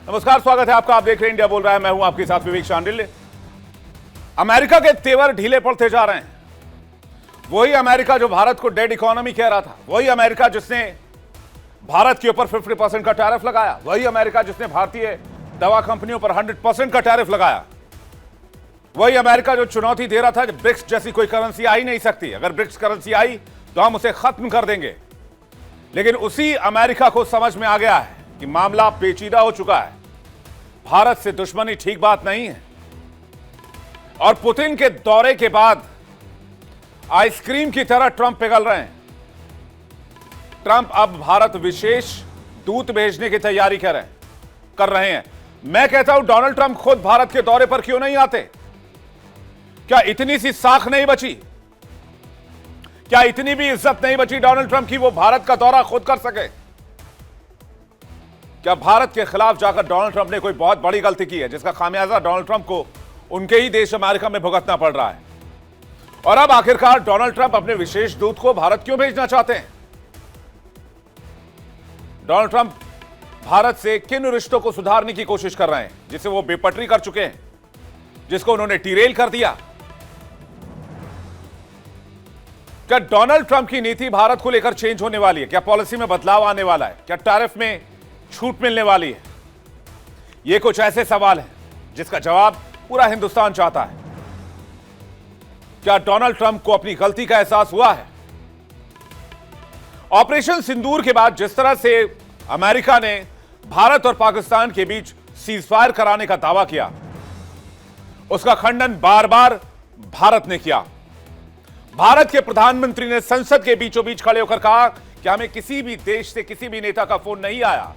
नमस्कार, स्वागत है आपका। आप देख रहे हैं इंडिया बोल रहा है। मैं हूं आपके साथ विवेक शांडिल्य। अमेरिका के तेवर ढीले पड़ते जा रहे हैं। वही अमेरिका जो भारत को डेड इकोनॉमी कह रहा था, वही अमेरिका जिसने भारत के ऊपर 50% का टैरिफ लगाया, वही अमेरिका जिसने भारतीय दवा कंपनियों पर 100% का टैरिफ लगाया, वही अमेरिका जो चुनौती दे रहा था कि ब्रिक्स जैसी कोई करेंसी आ ही नहीं सकती, अगर ब्रिक्स करेंसी आई तो हम उसे खत्म कर देंगे। लेकिन उसी अमेरिका को समझ में आ गया है कि मामला पेचीदा हो चुका है, भारत से दुश्मनी ठीक बात नहीं है। और पुतिन के दौरे के बाद आइसक्रीम की तरह ट्रंप पिघल रहे हैं। ट्रंप अब भारत विशेष दूत भेजने की तैयारी कर रहे हैं। मैं कहता हूं डोनाल्ड ट्रंप खुद भारत के दौरे पर क्यों नहीं आते? क्या इतनी सी साख नहीं बची? क्या इतनी भी इज्जत नहीं बची डोनाल्ड ट्रंप की वो भारत का दौरा खुद कर सके? क्या भारत के खिलाफ जाकर डोनाल्ड ट्रंप ने कोई बहुत बड़ी गलती की है जिसका खामियाजा डोनाल्ड ट्रंप को उनके ही देश अमेरिका में भुगतना पड़ रहा है? और अब आखिरकार डोनाल्ड ट्रंप अपने विशेष दूत को भारत क्यों भेजना चाहते हैं? डोनाल्ड ट्रंप भारत से किन रिश्तों को सुधारने की कोशिश कर रहे हैं जिसे वो बेपटरी कर चुके हैं, जिसको उन्होंने टीरेल कर दिया? क्या डोनाल्ड ट्रंप की नीति भारत को लेकर चेंज होने वाली है? क्या पॉलिसी में बदलाव आने वाला है? क्या टैरिफ में छूट मिलने वाली है? ये कुछ ऐसे सवाल हैं जिसका जवाब पूरा हिंदुस्तान चाहता है। क्या डोनाल्ड ट्रंप को अपनी गलती का एहसास हुआ है? ऑपरेशन सिंदूर के बाद जिस तरह से अमेरिका ने भारत और पाकिस्तान के बीच सीजफायर कराने का दावा किया, उसका खंडन बार बार भारत ने किया। भारत के प्रधानमंत्री ने संसद के बीचों बीच खड़े होकर कहा कि हमें किसी भी देश से किसी भी नेता का फोन नहीं आया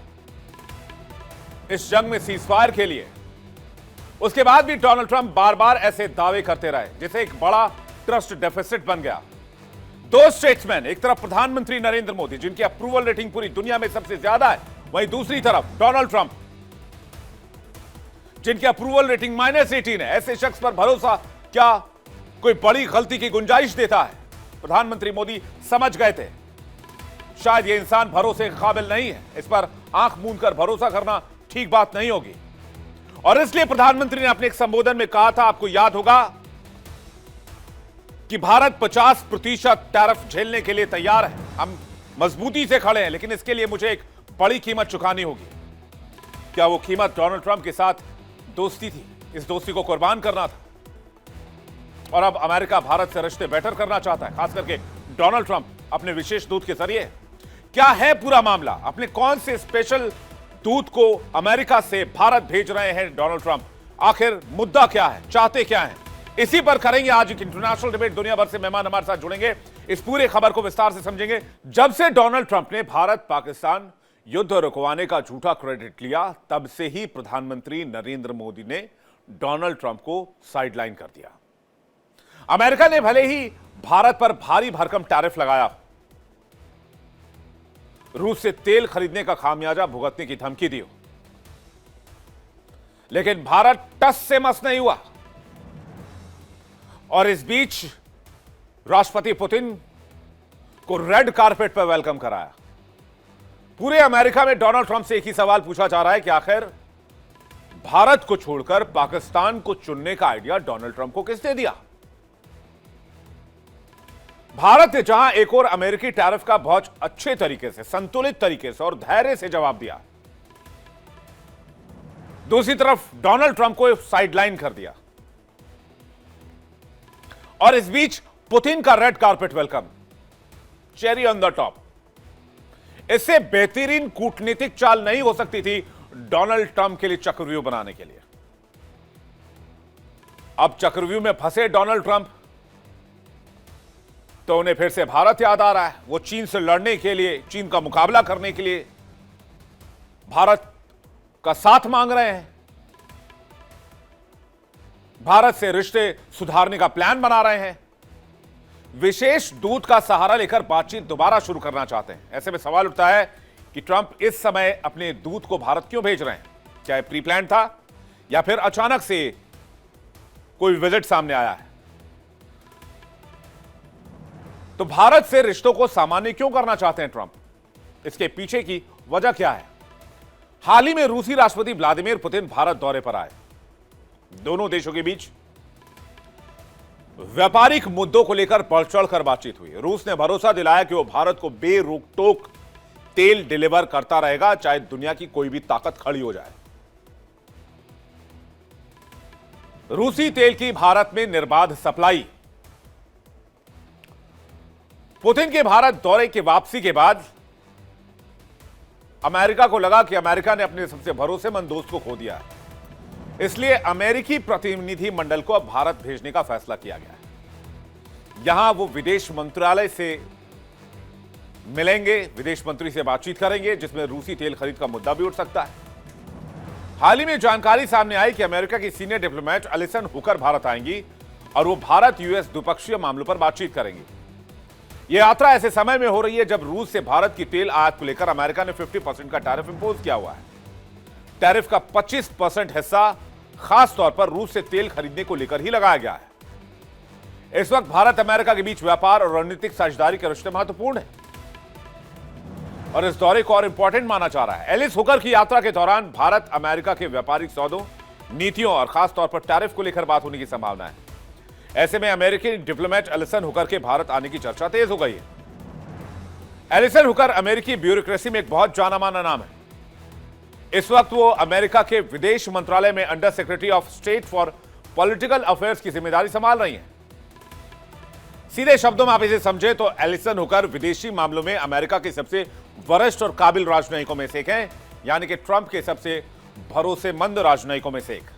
इस जंग में सीजफायर के लिए। उसके बाद भी डोनाल्ड ट्रंप बार बार ऐसे दावे करते रहे जिसे एक बड़ा ट्रस्ट डेफिसिट बन गया। दो स्टेट्समैन, एक तरफ प्रधानमंत्री नरेंद्र मोदी जिनकी अप्रूवल रेटिंग पूरी दुनिया में सबसे ज्यादा है, वहीं दूसरी तरफ डोनाल्ड ट्रंप जिनकी अप्रूवल रेटिंग -18 है। ऐसे शख्स पर भरोसा क्या कोई बड़ी गलती की गुंजाइश देता है? प्रधानमंत्री मोदी समझ गए थे शायद यह इंसान भरोसे के काबिल नहीं है, इस पर आंख मूंद कर भरोसा करना ठीक बात नहीं होगी। और इसलिए प्रधानमंत्री ने अपने एक संबोधन में कहा था, आपको याद होगा, कि भारत 50% टैरिफ झेलने के लिए तैयार है, हम मजबूती से खड़े हैं, लेकिन इसके लिए मुझे एक बड़ी कीमत चुकानी होगी। क्या वो कीमत डोनाल्ड ट्रंप के साथ दोस्ती थी? इस दोस्ती को कुर्बान करना था। और अब अमेरिका भारत से रिश्ते बेहतर करना चाहता है, खास करके डोनाल्ड ट्रंप अपने विशेष दूत के जरिए। क्या है पूरा मामला? अपने कौन से स्पेशल दूत को अमेरिका से भारत भेज रहे हैं डोनाल्ड ट्रंप? आखिर मुद्दा क्या है, चाहते क्या हैं? इसी पर करेंगे आज एक इंटरनेशनल डिबेट। दुनिया भर से मेहमान हमारे साथ जुड़ेंगे, इस पूरे खबर को विस्तार से समझेंगे। जब से डोनाल्ड ट्रंप ने भारत पाकिस्तान युद्ध रुकवाने का झूठा क्रेडिट लिया, तब से ही प्रधानमंत्री नरेंद्र मोदी ने डोनाल्ड ट्रंप को साइडलाइन कर दिया। अमेरिका ने भले ही भारत पर भारी भरकम टैरिफ लगाया, रूस से तेल खरीदने का खामियाजा भुगतने की धमकी दी, लेकिन भारत टस से मस नहीं हुआ। और इस बीच राष्ट्रपति पुतिन को रेड कारपेट पर वेलकम कराया। पूरे अमेरिका में डोनाल्ड ट्रंप से एक ही सवाल पूछा जा रहा है कि आखिर भारत को छोड़कर पाकिस्तान को चुनने का आइडिया डोनाल्ड ट्रंप को किसने दिया? भारत ने जहां एक और अमेरिकी टैरिफ का बहुत अच्छे तरीके से, संतुलित तरीके से और धैर्य से जवाब दिया, दूसरी तरफ डोनाल्ड ट्रंप को साइडलाइन कर दिया। और इस बीच पुतिन का red carpet welcome, cherry on the top. इससे बेहतरीन कूटनीतिक चाल नहीं हो सकती थी डोनाल्ड ट्रंप के लिए चक्रव्यूह बनाने के लिए। अब चक्रव्यूह में फंसे डोनाल्ड ट्रंप तो उन्हें फिर से भारत याद आ रहा है। वो चीन से लड़ने के लिए, चीन का मुकाबला करने के लिए भारत का साथ मांग रहे हैं, भारत से रिश्ते सुधारने का प्लान बना रहे हैं, विशेष दूत का सहारा लेकर बातचीत दोबारा शुरू करना चाहते हैं। ऐसे में सवाल उठता है कि ट्रंप इस समय अपने दूत को भारत क्यों भेज रहे हैं? क्या यह प्री प्लान था या फिर अचानक से कोई विजिट सामने आया है? तो भारत से रिश्तों को सामान्य क्यों करना चाहते हैं ट्रंप? इसके पीछे की वजह क्या है? हाल ही में रूसी राष्ट्रपति व्लादिमीर पुतिन भारत दौरे पर आए। दोनों देशों के बीच व्यापारिक मुद्दों को लेकर बढ़ चढ़कर बातचीत हुई। रूस ने भरोसा दिलाया कि वो भारत को बेरोक टोक तेल डिलीवर करता रहेगा, चाहे दुनिया की कोई भी ताकत खड़ी हो जाए। रूसी तेल की भारत में निर्बाध सप्लाई। पुतिन के भारत दौरे की वापसी के बाद अमेरिका को लगा कि अमेरिका ने अपने सबसे भरोसेमंद दोस्त को खो दिया है, इसलिए अमेरिकी प्रतिनिधि मंडल को अब भारत भेजने का फैसला किया गया है। यहां वो विदेश मंत्रालय से मिलेंगे, विदेश मंत्री से बातचीत करेंगे, जिसमें रूसी तेल खरीद का मुद्दा भी उठ सकता है। हाल ही में जानकारी सामने आई कि अमेरिका की senior diplomat Alison Hooker Bharat आएंगी और वो भारत यूएस द्विपक्षीय मामलों पर बातचीत करेंगी। यह यात्रा ऐसे समय में हो रही है जब रूस से भारत की तेल आयात को लेकर अमेरिका ने 50% का टैरिफ इंपोज किया हुआ है। टैरिफ का 25% हिस्सा खास तौर पर रूस से तेल खरीदने को लेकर ही लगाया गया है। इस वक्त भारत अमेरिका के बीच व्यापार और रणनीतिक साझेदारी के रिश्ते महत्वपूर्ण है और इस दौरे को और इंपॉर्टेंट माना जा रहा है। एलिस हुकर की यात्रा के दौरान भारत अमेरिका के व्यापारिक सौदों, नीतियों और खास तौर पर टैरिफ को लेकर बात होने की संभावना है। ऐसे में अमेरिकी डिप्लोमेट एलिसन हुकर के भारत आने की चर्चा तेज हो गई है। एलिसन हुकर अमेरिकी ब्यूरोक्रेसी में एक बहुत जाना माना नाम है। इस वक्त वो अमेरिका के विदेश मंत्रालय में under secretary of state for political affairs की जिम्मेदारी संभाल रही हैं। सीधे शब्दों में आप इसे समझे तो एलिसन हुकर विदेशी मामलों में अमेरिका के सबसे वरिष्ठ और काबिल राजनयिकों में से एक हैं, यानी कि ट्रंप के सबसे भरोसेमंद राजनयिकों में से एक।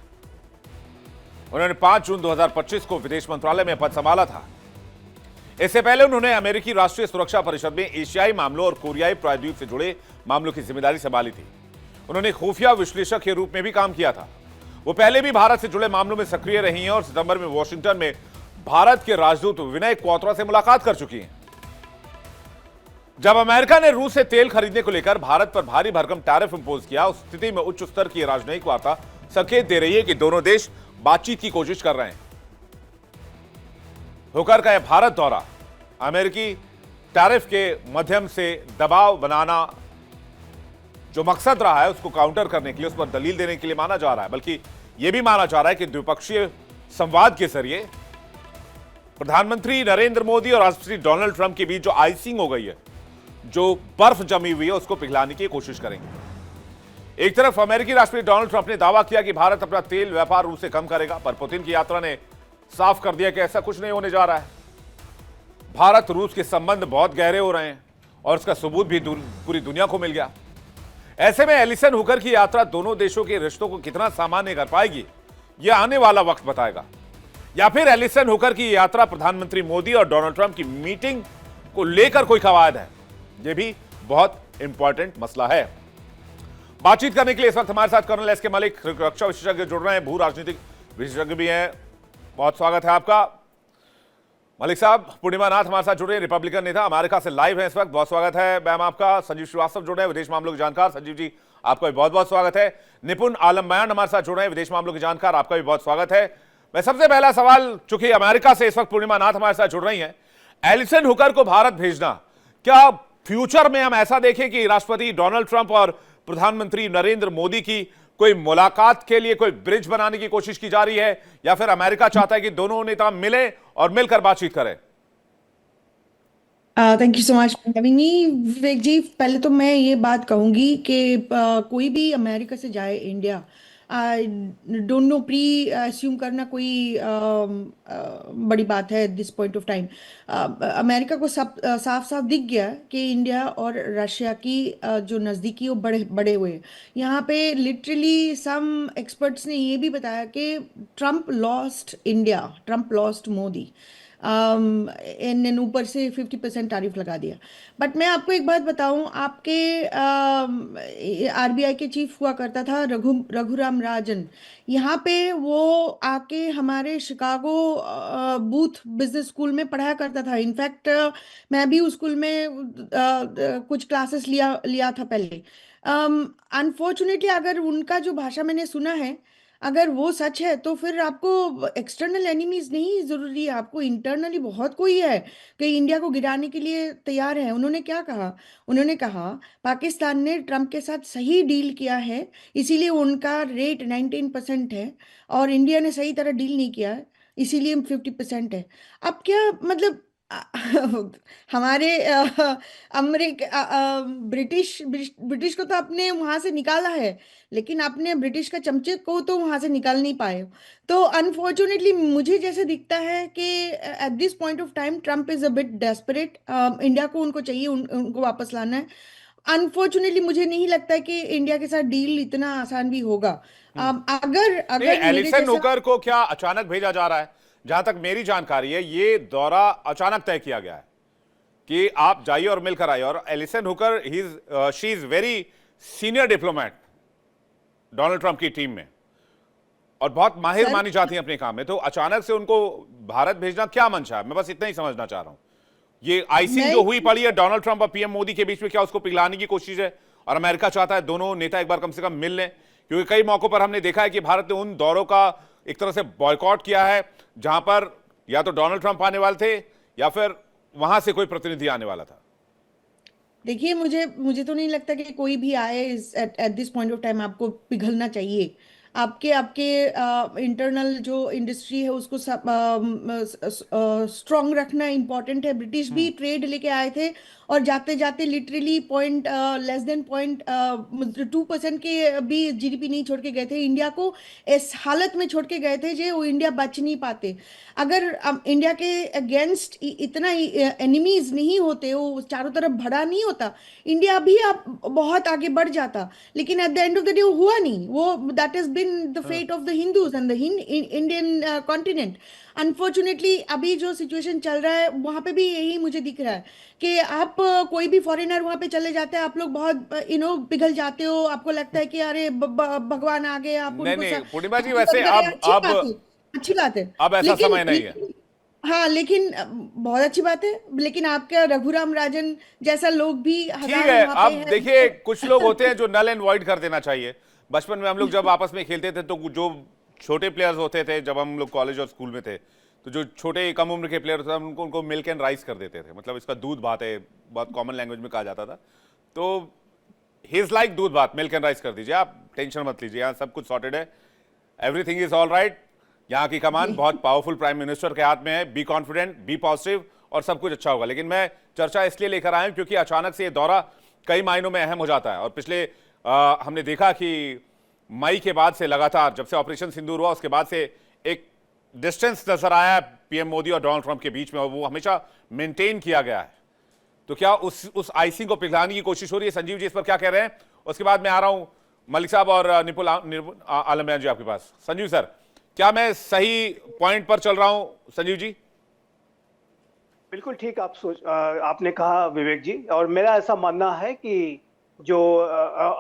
उन्होंने 5 जून 2025 को विदेश मंत्रालय में पद संभाला था। इससे पहले उन्होंने अमेरिकी राष्ट्रीय सुरक्षा परिषद में एशियाई मामलों और कोरियाई प्रायद्वीप से जुड़े मामलों की जिम्मेदारी संभाली थी। उन्होंने खुफिया विश्लेषक के रूप में भी काम किया था। वो पहले भी भारत से जुड़े मामलों में सक्रिय रही हैं और सितंबर में वॉशिंगटन में भारत के राजदूत विनय क्वात्रा से मुलाकात कर चुकी हैं। जब अमेरिका ने रूस से तेल खरीदने को लेकर भारत पर भारी भरकम टैरिफ इंपोज किया, उस स्थिति में उच्च स्तर की राजनयिक वार्ता संकेत दे रही है कि दोनों देश बातचीत की कोशिश कर रहे हैं। हुकर का यह भारत दौरा अमेरिकी टैरिफ के माध्यम से दबाव बनाना जो मकसद रहा है उसको काउंटर करने के लिए, उस पर दलील देने के लिए माना जा रहा है, बल्कि यह भी माना जा रहा है कि द्विपक्षीय संवाद के जरिए प्रधानमंत्री नरेंद्र मोदी और राष्ट्रपति डोनाल्ड ट्रंप के बीच जो आइसिंग हो गई है, जो बर्फ जमी हुई है, उसको पिघलाने की कोशिश करेंगे। एक तरफ अमेरिकी राष्ट्रपति डोनाल्ड ट्रंप ने दावा किया कि भारत अपना तेल व्यापार रूस से कम करेगा, पर पुतिन की यात्रा ने साफ कर दिया कि ऐसा कुछ नहीं होने जा रहा है। भारत रूस के संबंध बहुत गहरे हो रहे हैं और इसका सबूत भी पूरी दुनिया को मिल गया। ऐसे में एलिसन हुकर की यात्रा दोनों देशों के रिश्तों को कितना सामान्य कर पाएगी, यह आने वाला वक्त बताएगा। या फिर एलिसन हुकर की यात्रा प्रधानमंत्री मोदी और डोनाल्ड ट्रंप की मीटिंग को लेकर कोई कवायद है, यह भी बहुत इंपॉर्टेंट मसला है। बातचीत करने के लिए इस वक्त हमारे साथ कर्नल एस के मलिक, रक्षा विशेषज्ञ जुड़ रहे हैं, भू राजनीतिक विशेषज्ञ भी हैं। बहुत स्वागत है आपका मलिक साहब। पूर्णिमा नाथ हमारे साथ जुड़ रहे हैं, रिपब्लिकन नेता, अमेरिका से लाइव है इस वक्त। बहुत स्वागत है मैम आपका। संजीव श्रीवास्तव जुड़ रहे हैं, विदेश मामलों के जानकार। संजीव जी आपका भी बहुत बहुत स्वागत है। निपुण आलम बयान हमारे साथ जुड़ रहे हैं, विदेश मामलों के जानकार, आपका भी बहुत स्वागत है। मैं सबसे पहला सवाल, चूंकि अमेरिका से इस वक्त पूर्णिमा नाथ हमारे साथ जुड़ रही हैं, एलिसन हुकर को भारत भेजना, क्या फ्यूचर में हम ऐसा देखें कि राष्ट्रपति डोनाल्ड ट्रंप और प्रधानमंत्री नरेंद्र मोदी की कोई मुलाकात के लिए कोई ब्रिज बनाने की कोशिश की जा रही है, या फिर अमेरिका चाहता है कि दोनों नेता मिले और मिलकर बातचीत करें? Thank you so much for having me Vivek ji. पहले तो मैं ये बात कहूंगी कि कोई भी अमेरिका से जाए India, don't know pre assume करना कोई बड़ी बात है this point of time. America को सब साफ साफ दिख गया कि इंडिया और रशिया की जो नज़दीकी वो बड़े बड़े हुए। यहाँ पे लिटरली सम एक्सपर्ट्स ने ये भी बताया कि Trump lost India, Trump lost Modi, इन ऊपर से 50% तारीफ लगा दिया। बट मैं आपको एक बात बताऊं, आपके आरबीआई के चीफ हुआ करता था रघुराम राजन, यहाँ पे वो आके हमारे शिकागो बूथ बिजनेस स्कूल में पढ़ाया करता था। इनफैक्ट मैं भी उस स्कूल में कुछ क्लासेस लिया था पहले। अनफॉर्चुनेटली अगर उनका जो भाषा मैंने सुना है, अगर वो सच है तो फिर आपको एक्सटर्नल एनिमीज नहीं जरूरी है, आपको इंटरनली बहुत कोई है कि इंडिया को गिराने के लिए तैयार है। उन्होंने क्या कहा? उन्होंने कहा पाकिस्तान ने ट्रम्प के साथ सही डील किया है, इसीलिए उनका रेट 19% है, और इंडिया ने सही तरह डील नहीं किया है, इसीलिए 50% है। अब क्या मतलब हमारे ब्रिटिश को तो आपने वहां से निकाला है, लेकिन आपने ब्रिटिश का चमचे को तो वहां से निकाल नहीं पाए हो। तो अनफॉर्चुनेटली मुझे जैसे दिखता है कि eight this point of time Trump is a bit desperate. India को उनको चाहिए, उनको वापस लाना है। अनफॉर्चुनेटली मुझे नहीं लगता है कि इंडिया के साथ डील इतना आसान भी होगा। अगर नहीं, अगर मेरे एलिसन जैसा हुकर को क्या अचानक भेजा जा रहा है? जहां तक मेरी जानकारी है, ये दौरा अचानक तय किया गया है कि आप जाइए और मिलकर आइए। और Alison Hooker she is very senior diplomat Donald Trump की टीम में, और बहुत माहिर सर, मानी जाती है अपने काम में। तो अचानक से उनको भारत भेजना क्या मंशा है? मैं बस इतना ही समझना चाह रहा हूं। ये आइसिंग मैं जो हुई पड़ी है डोनाल्ड ट्रंप और पीएम मोदी के बीच में, क्या उसको पिघलाने की कोशिश है? और अमेरिका चाहता है दोनों नेता एक बार कम से कम मिल लें, क्योंकि कई मौकों पर हमने देखा है कि भारत ने उन दौरों का एक तरह से बॉयकॉट किया है जहां पर या तो डोनाल्ड ट्रंप आने वाले थे या फिर वहां से कोई प्रतिनिधि आने वाला था। देखिए, मुझे मुझे तो नहीं लगता कि कोई भी आए at at this point of time आपको पिघलना चाहिए। आपके आपके इंटरनल जो इंडस्ट्री है उसको स्ट्रांग रखना इम्पोर्टेंट है। ब्रिटिश भी ट्रेड लेके आए थे और जाते जाते literally point less than point 2% के भी जीडीपी नहीं छोड़ के गए थे इंडिया को। इस हालत में छोड़ के गए थे जो वो इंडिया बच नहीं पाते। अगर इंडिया के अगेंस्ट इतना एनिमीज नहीं होते, वो चारों तरफ भरा नहीं होता, इंडिया भी आप बहुत आगे बढ़ जाता। लेकिन at the end of the day वो हुआ नहीं। वो that is been the fate of the Hindus and the Indian continent. Unfortunately अभी जो सिचुएशन चल रहा है वहां पे भी यही मुझे दिख रहा है कि आप कोई भी फॉरेनर वहां पे चले जाते हैं, आप लोग बहुत पिघल जाते हो। आपको लगता है कि अरे भगवान आ गए, आप नहीं उनको नहीं पूर्णिमा जी, वेलकम वैसे करें। अब अच्छी बात अब है, अच्छी बात है। अब ऐसा लेकिन समय नहीं है। हाँ, लेकिन बहुत अच्छी बात है। लेकिन आपका रघुराम राजन जैसा लोग भी ठीक हजारों है, वहां पे अब है। देखिए कुछ लोग होते हैं जो नल एंड वॉइड कर देना चाहिए। बचपन में हम लोग जब आपस में खेलते थे तो जो छोटे प्लेयर्स होते थे, जब हम लोग कॉलेज और स्कूल में थे, तो जो छोटे कम उम्र के प्लेयर थे उनको मिल्क एंड राइस कर देते थे। मतलब इसका दूध भात है, बहुत कॉमन लैंग्वेज में कहा जाता था। तो हिज लाइक दूध भात, मिल्क एंड राइस कर दीजिए, आप टेंशन मत लीजिए, यहाँ सब कुछ सॉर्टेड है, एवरीथिंग इज ऑल राइट। यहाँ की कमान बहुत पावरफुल प्राइम मिनिस्टर के हाथ में है। बी कॉन्फिडेंट, बी पॉजिटिव, और सब कुछ अच्छा होगा। लेकिन मैं चर्चा इसलिए लेकर आया हूं क्योंकि अचानक से ये दौरा कई मायनों में अहम हो जाता है। और पिछले हमने देखा कि मई के बाद से लगातार, जब से ऑपरेशन सिंदूर हुआ उसके बाद से एक डिस्टेंस नजर आया पीएम मोदी और डोनाल्ड ट्रंप के बीच में, और वो हमेशा मेंटेन किया गया है। तो क्या उस आइसिंग को पिघलाने की कोशिश हो रही है? संजीव जी इस पर क्या कह रहे हैं? उसके बाद मैं आ रहा हूं मलिक साहब और निपुल आलम बयान जी आपके पास। संजीव सर, क्या मैं सही पॉइंट पर चल रहा हूं? संजीव जी बिल्कुल ठीक आपने कहा विवेक जी। और मेरा ऐसा मानना है कि जो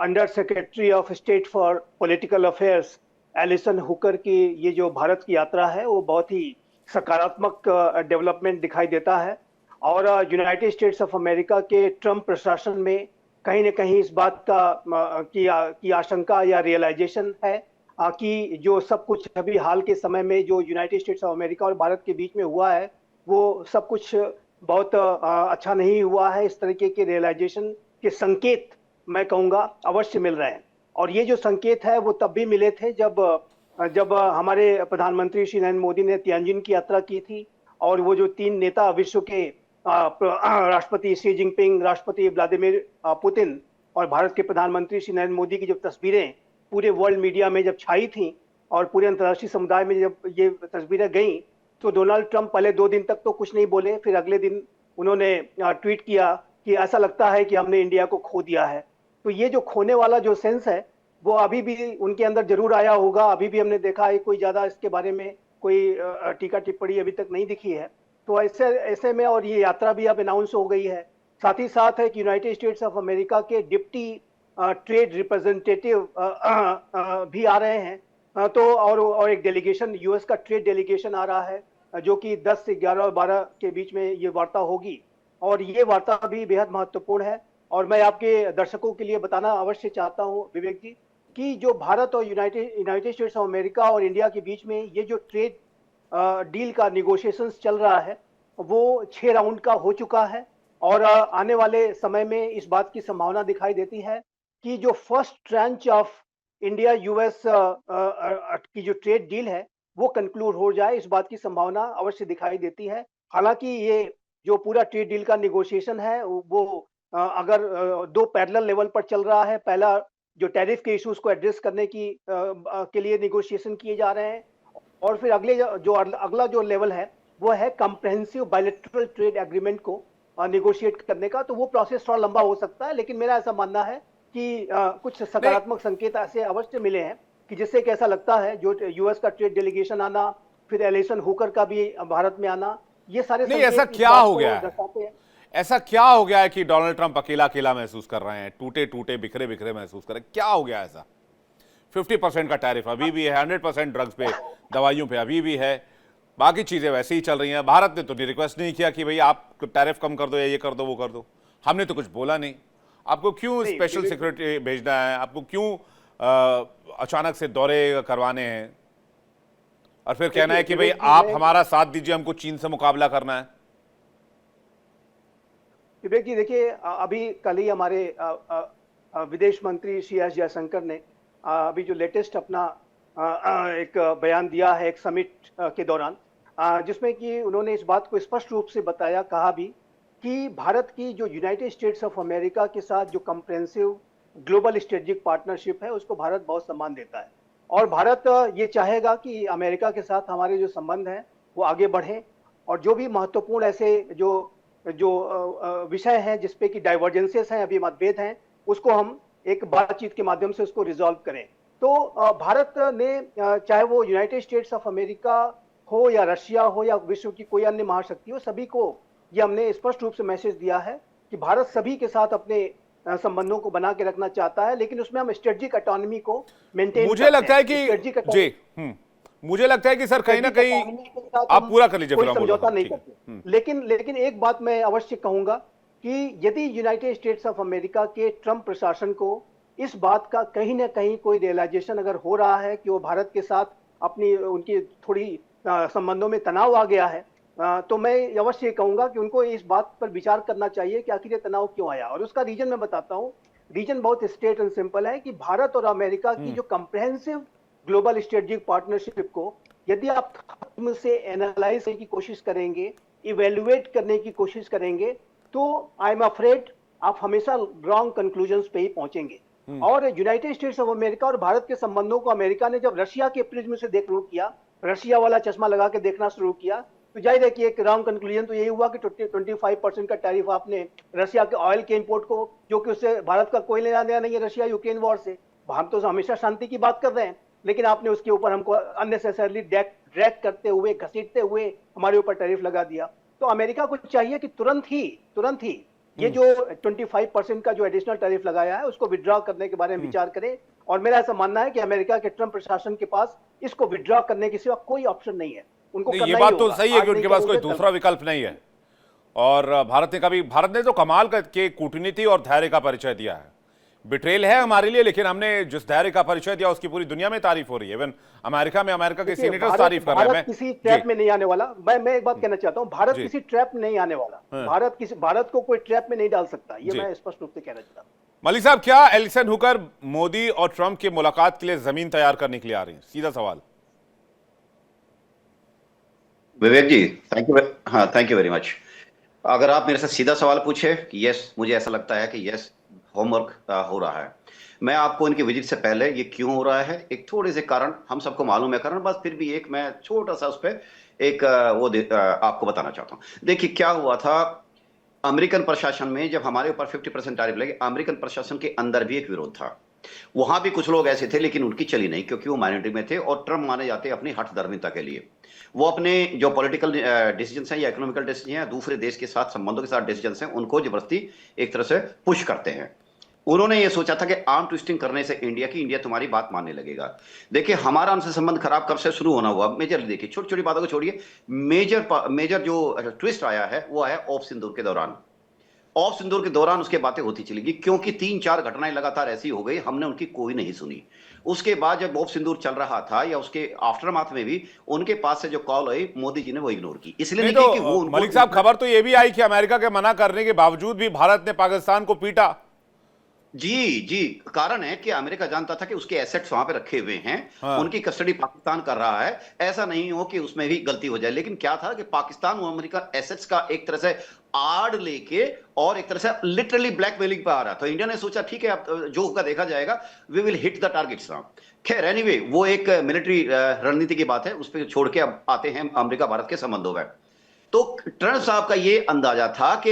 under secretary of state for political affairs Alison Hooker की ये जो भारत की यात्रा है वो बहुत ही सकारात्मक डेवलपमेंट दिखाई देता है। और यूनाइटेड स्टेट्स ऑफ अमेरिका के ट्रम्प प्रशासन में कहीं न कहीं इस बात का की आशंका या रियलाइजेशन है कि जो सब कुछ अभी हाल के समय में जो यूनाइटेड स्टेट्स ऑफ अमेरिका और भारत के बीच में हुआ है वो सब कुछ बहुत अच्छा नहीं हुआ है। इस तरीके के रियलाइजेशन के संकेत मैं कहूँगा अवश्य मिल रहे हैं। और ये जो संकेत है वो तब भी मिले थे जब हमारे प्रधानमंत्री श्री नरेंद्र मोदी ने तियानजिन की यात्रा की थी। और वो जो 3 नेता विश्व के राष्ट्रपति शी जिनपिंग, राष्ट्रपति व्लादिमीर पुतिन और भारत के प्रधानमंत्री श्री नरेंद्र मोदी की जब तस्वीरें पूरे वर्ल्ड मीडिया में जब छाई थी और पूरे अंतर्राष्ट्रीय समुदाय में जब ये तस्वीरें गईं, तो डोनाल्ड ट्रंप पहले 2 दिन तक तो कुछ नहीं बोले। फिर अगले दिन उन्होंने ट्वीट किया कि ऐसा लगता है कि हमने इंडिया को खो दिया है। तो ये जो खोने वाला जो सेंस है वो अभी भी उनके अंदर जरूर आया होगा। अभी भी हमने देखा है कोई ज्यादा इसके बारे में कोई टीका टिप्पणी अभी तक नहीं दिखी है। तो ऐसे में और ये यात्रा भी अब अनाउंस हो गई है। साथ ही साथ है कि यूनाइटेड स्टेट्स ऑफ अमेरिका के डिप्टी ट्रेड रिप्रेजेंटेटिव भी आ रहे हैं। तो और एक डेलीगेशन, यूएस का ट्रेड डेलीगेशन आ रहा है जो कि 10 से 11 और 12 के बीच में ये वार्ता होगी। और ये वार्ता भी बेहद महत्वपूर्ण है। और मैं आपके दर्शकों के लिए बताना अवश्य चाहता हूं विवेक जी कि जो भारत और यूनाइटेड स्टेट्स ऑफ अमेरिका और इंडिया के बीच में ये जो ट्रेड डील का निगोशिएशंस चल रहा है वो 6 राउंड का हो चुका है। और आने वाले समय में इस बात की संभावना दिखाई देती है कि जो first tranche of India US की जो ट्रेड डील है वो कंक्लूड हो जाए, इस बात की संभावना अवश्य दिखाई देती है। हालांकि ये जो पूरा ट्रेड डील का निगोशिएशन है वो अगर दो पैरेलल लेवल पर चल रहा है। पहला जो टैरिफ के इश्यूज को एड्रेस करने के लिए निगोशिएशन किए जा रहे हैं, और फिर अगला जो लेवल है वो है कॉम्प्रिहेंसिव बायलैटरल ट्रेड एग्रीमेंट को निगोशिएट करने का। तो वो प्रोसेस थोड़ा लंबा हो सकता है, लेकिन मेरा ऐसा मानना है कि कुछ सकारात्मक संकेत ऐसे अवश्य मिले हैं कि जिससे कि ऐसा लगता है जो यूएस का ट्रेड डेलीगेशन आना, फिर एलिसन हुकर का भी भारत में आना, ये सारे नहीं, ऐसा क्या हो गया है? ऐसा क्या हो गया है कि डोनाल्ड ट्रंप अकेला अकेला महसूस कर रहे हैं, टूटे टूटे बिखरे बिखरे महसूस कर रहे हैं? क्या हो गया ऐसा? 50% का टैरिफ अभी भी है, 100% ड्रग्स पे, दवाइयों पे अभी भी है, बाकी चीजें वैसे ही चल रही हैं। भारत ने तो रिक्वेस्ट नहीं किया कि भाई आप टैरिफ कम कर दो या ये कर दो वो कर दो, हमने तो कुछ बोला नहीं। आपको क्यों स्पेशल सिक्योरिटी भेजना है? आपको क्यों अचानक से दौरे करवाने हैं और फिर कहना है कि भाई आप हमारा साथ दीजिए, हमको चीन से मुकाबला करना है? विवेक जी देखिए, अभी कल ही हमारे विदेश मंत्री श्री एस जयशंकर ने अभी जो लेटेस्ट अपना एक बयान दिया है एक समिट के दौरान, जिसमें कि उन्होंने इस बात को स्पष्ट रूप से बताया, कहा भी कि भारत की जो यूनाइटेड स्टेट्स ऑफ अमेरिका के साथ जो कॉम्प्रिहेंसिव ग्लोबल स्ट्रेटेजिक पार्टनरशिप है उसको भारत बहुत सम्मान देता है, और भारत ये चाहेगा कि अमेरिका के साथ हमारे जो संबंध हैं वो आगे बढ़ें, और जो भी महत्वपूर्ण ऐसे जो विषय हैं जिसपे कि डाइवर्जेंसेस हैं, अभी मतभेद हैं, उसको हम एक बातचीत के माध्यम से उसको रिजॉल्व करें। तो भारत ने चाहे वो यूनाइटेड स्टेट्स ऑफ अमेरिका हो या रशिया हो या विश्व की कोई अन्य महाशक्ति हो, सभी को ये हमने स्पष्ट रूप से मैसेज दिया है कि भारत सभी के साथ अपने संबंधों को बना के रखना चाहता है, लेकिन उसमें हम स्ट्रेटेजिक ऑटोनॉमी को मेंटेन मुझे लगता है कि मुझे लगता है कि सर कहीं ना कहीं आप पूरा कर लीजिए, समझौता नहीं करते। लेकिन एक बात मैं अवश्य कहूंगा कि यदि यूनाइटेड स्टेट्स ऑफ अमेरिका के ट्रंप प्रशासन को इस बात का कहीं ना कहीं कोई रियलाइजेशन अगर हो रहा है कि वो भारत के साथ अपनी उनकी थोड़ी संबंधों में तनाव आ गया है, तो मैं अवश्य कहूंगा कि उनको इस बात पर विचार करना चाहिए कि आखिर ये तनाव क्यों आया। और उसका रीजन मैं बताता हूँ। रीजन बहुत स्ट्रेट एंड सिंपल है कि भारत और अमेरिका की जो कॉम्प्रिहेंसिव ग्लोबल स्ट्रेटेजिक पार्टनरशिप को यदि आप से एनालाइज करने की कोशिश करेंगे, इवेल्युएट करने की कोशिश करेंगे, तो आई एम अफ्रेड आप हमेशा रॉन्ग कंक्लूजन्स पे ही पहुंचेंगे। और यूनाइटेड स्टेट्स ऑफ अमेरिका और भारत के संबंधों को अमेरिका ने जब रशिया के प्रिज्म से देखना शुरू किया, रशिया वाला चश्मा लगा के देखना शुरू किया, तो जाहिर है कि एक रॉन्ग कंक्लूजन तो यही हुआ कि 25% का टैरिफ आपने रशिया के ऑयल के इंपोर्ट को, जो कि उससे भारत का कोई लेना देना नहीं है रशिया यूक्रेन वॉर से, हम तो हमेशा शांति की बात कर रहे हैं, लेकिन आपने उसके ऊपर हमको अननेसेसरली ड्रैग करते हुए, घसीटते हुए हमारे ऊपर टैरिफ लगा दिया। तो अमेरिका को चाहिए कि तुरंत ही ये जो 25% का जो एडिशनल टैरिफ लगाया है उसको विड्रॉ करने के बारे में विचार करें। और मेरा ऐसा मानना है कि अमेरिका के ट्रंप प्रशासन के पास इसको विड्रॉ करने के सिवा कोई ऑप्शन नहीं है, उनको करना ये बात तो सही है कि उनके पास कोई दूसरा विकल्प नहीं है। और भारत ने तो कमाल के कूटनीति और धैर्य का परिचय दिया है। बिट्रेल है हमारे लिए, लेकिन हमने जिस धैर्य का परिचय दिया उसकी पूरी दुनिया में तारीफ हो रही है। इवन अमेरिका में अमेरिका के सीनेटर्स तारीफ कर रहे हैं। भारत किसी ट्रैप में नहीं आने वाला। मैं एक बात कहना चाहता हूं, भारत किसी ट्रैप में नहीं आने वाला। भारत को कोई ट्रैप में नहीं डाल सकता, ये मैं स्पष्ट रूप से कहना चाहता हूं। मलिक साहब, क्या एलिसन हुकर मोदी और ट्रंप की मुलाकात के लिए जमीन तैयार करने के लिए आ रही है? सीधा सवाल। विवेक जी, थैंक यू वेरी मच। अगर आप मेरे से सीधा सवाल पूछे कि यस, मुझे ऐसा लगता है कि यस, होमवर्क हो रहा है। मैं आपको इनकी विजिट से पहले ये क्यों हो रहा है, एक थोड़े से कारण हम सबको मालूम है कारण, बस फिर भी एक मैं छोटा सा उस पर एक आपको बताना चाहता हूं। देखिए क्या हुआ था, अमेरिकन प्रशासन में जब हमारे ऊपर 50% टैरिफ लगे, अमेरिकन प्रशासन के अंदर भी एक विरोध था। वहां भी कुछ लोग ऐसे थे लेकिन उनकी चली नहीं, क्योंकि वो माइनॉरिटी में थे और ट्रम्प माने जाते अपनी हठधर्मिता के लिए। वो अपने जो पॉलिटिकल डिसीजंस हैं या इकोनॉमिकल डिसीजन हैं, दूसरे देश के साथ संबंधों के साथ डिसीजंस हैं, उनको जबरदस्ती एक तरह से पुश करते हैं। उन्होंने ये सोचा था कि आर्म ट्विस्टिंग करने से इंडिया तुम्हारी बात मानने लगेगा। देखिए हमारा उनसे संबंध खराब कब से शुरू होना हुआ, मेजर देखिए, छोटी छोटी बातों को छोड़िए, मेजर जो ट्विस्ट आया है वो आया ऑफ सिंदूर के दौरान। ऑफ सिंदूर के दौरान उसके बातें होती चली गई, क्योंकि 3-4 घटनाएं लगातार ऐसी हो गई, हमने उनकी कोई नहीं सुनी। उसके बाद जब बॉब सिंदूर चल रहा था या उसके आफ्टरमाथ में भी उनके पास से जो कॉल आई मोदी जी ने वो इग्नोर की। इसलिए नहीं नहीं तो की कि वो मलिक साहब, खबर तो ये भी आई कि अमेरिका के मना करने के बावजूद भी भारत ने पाकिस्तान को पीटा। जी जी, कारण है कि अमेरिका जानता था कि उसके एसेट्स वहां पे रखे हुए हैं, हाँ। उनकी कस्टडी पाकिस्तान कर रहा है, ऐसा नहीं हो कि उसमें भी गलती हो जाए। लेकिन क्या था कि पाकिस्तान वो अमेरिका एसेट्स का एक तरह से आड़ लेके और एक तरह से लिटरली ब्लैकमेलिंग पे आ रहा था। तो इंडिया ने सोचा ठीक है अब जो होगा देखा जाएगा, we will hit the targets now. खैर एनीवे, वो एक मिलिट्री रणनीति की बात है, उस पर छोड़ के अब आते हैं अमेरिका भारत के संबंधों में। तो ट्रंप साहब का ये अंदाजा था कि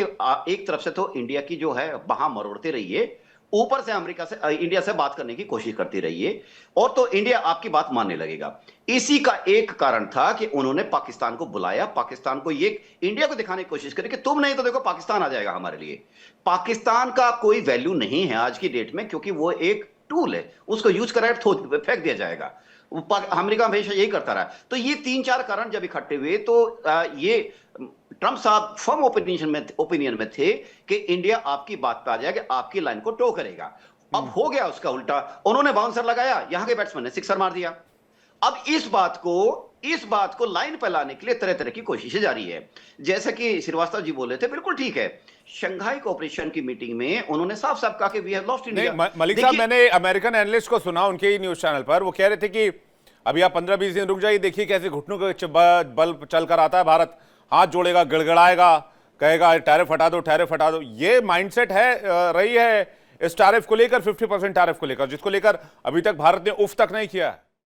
एक तरफ से तो इंडिया की जो है बाह मरोड़ते रहिए, ऊपर से अमेरिका से इंडिया से बात करने की कोशिश करती रहिए, और तो इंडिया आपकी बात मानने लगेगा। इसी का एक कारण था कि उन्होंने पाकिस्तान को बुलाया, पाकिस्तान को ये इंडिया को दिखाने की कोशिश करी कि तुम नहीं तो देखो पाकिस्तान आ जाएगा हमारे लिए। पाकिस्तान का कोई वैल्यू नहीं है आज की डेट में, क्योंकि वो एक टूल है, उसको यूज कराए फेंक दिया जाएगा। अमेरिका हमेशा यही करता रहा। तो ये 3-4 कारण जब इकट्ठे हुए तो ये ट्रंप साहब फर्म ओपिनियन में थे कि इंडिया आपकी बात पे आ जाएगा, आपकी लाइन को टो करेगा। अब हो गया उसका उल्टा, उन्होंने बाउंसर लगाया, यहां के बैट्समैन ने सिक्सर मार दिया। अब इस बात को लाइन पे लाने के लिए तरह तरह की कोशिशें जारी है। जैसे कि श्रीवास्तव जी बोले थे, बिल्कुल ठीक है, शंघाई कोऑपरेशन की मीटिंग में उन्होंने साफ साफ कहा कि we have lost India. Malik साहब, मैंने अमेरिकन एनालिस्ट को सुना उनके ही न्यूज चैनल पर, वो कह रहे थे कि अभी आप 15-20 दिन रुक जाइए, देखिए कैसे घुटनों के बल चल कर आता है भारत, हाथ जोड़ेगा, गिड़गिड़ाएगा, कहेगा टैरिफ हटा दो, टैरिफ हटा दो। ये माइंडसेट है रही है इस टैरिफ को लेकर, 50% टैरिफ को लेकर, जिसको लेकर अभी तक भारत ने उफ तक नहीं किया है।